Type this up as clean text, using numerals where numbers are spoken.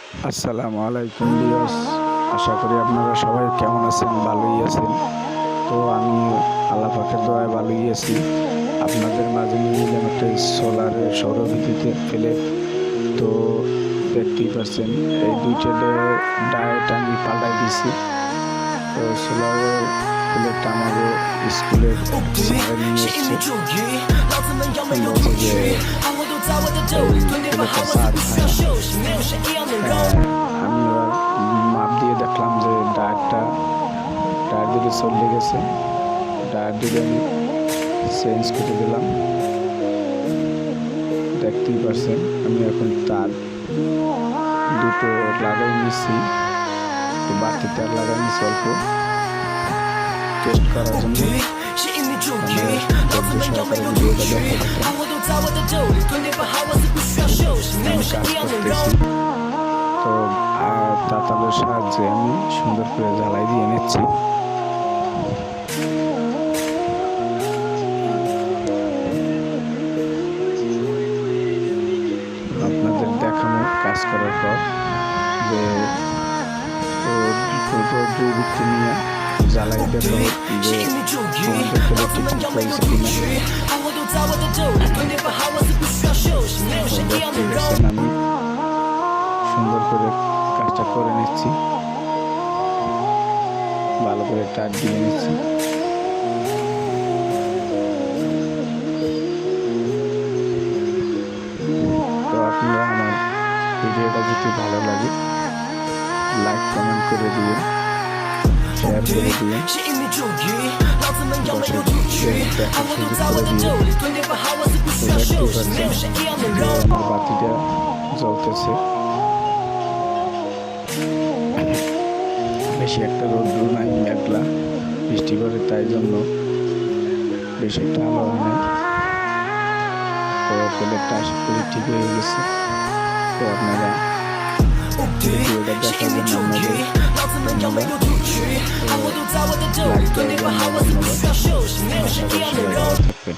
আসসালামু আলাইকুম ভিউয়ার্স, আশা করি আপনারা সবাই কেমন আছেন, ভালোই আছেন। তো আমি আল্লাহ পাকের দয়ায় ভালোই আছি। আপনাদের মাঝে নিয়ে এলাম একটা সোলারের সৌরবিদ্যুতের প্লেট। তো দেখতেই পাচ্ছেন এই দুইটা ডায়েট আমি পাল্টাই দিছি। তো সোলারের প্লেটটা আমাদের স্কুলের স্যারে নিয়ে এসছে, বলছে যে এই প্লেটটা স্যার খায় না। আমি এবার মাপ দিয়ে দেখলাম যে টায়ার দিকে চলে গেছে। টায়ার দিকে আমি চেঞ্জ করে দিলাম। দেখতেই পাচ্ছেন আমি এখন তার দুটো লাগাই নিচ্ছি, বাড়তি তার লাগাই নিচ্ছি অল্প টেস্ট করার জন্য। ধৈর্য সহকারে ভিডিওটা দেখতে আমি কাজ করতেছি। তো তাতালের সাহায্যে আমি সুন্দর করে জ্বালাই দিয়ে নিচ্ছি। আপনাদের দেখানো কাজ করার পর যে দুই ব্যক্তি নিয়ে জ্বালাই দেখো যে তোমাদের প্লেটটি ঠিক হয়েছে কিনা। আমি সুন্দর করে কাজটা করে নিচ্ছি, ভালো করে টায়ার দিয়ে নিচ্ছি। তো আপনারা আমার ভিডিওটা যদি ভালো লাগে লাইক কমেন্ট করে দিয়ে শেয়ার করে দিয়ে দেখার সুযোগ করে দিয়ে। তো দেখতে পাচ্ছেন আমার বাতিটা জ্বলতেছে। বেশি একটা রৌদ্র নাই, মেঘলা বৃষ্টি পড়ে, তাই জন্য বেশি একটা আলো হয় নাই। তো প্লেটটা আশা করি ঠিক হয়ে গেছে। তো আপনারা ভিডিওটা দেখার জন্য আপনাদের ধন্যবাদ। লাইক দেওয়ার জন্য ধন্যবাদ। আশা করি সবাই ভালো থাকবেন।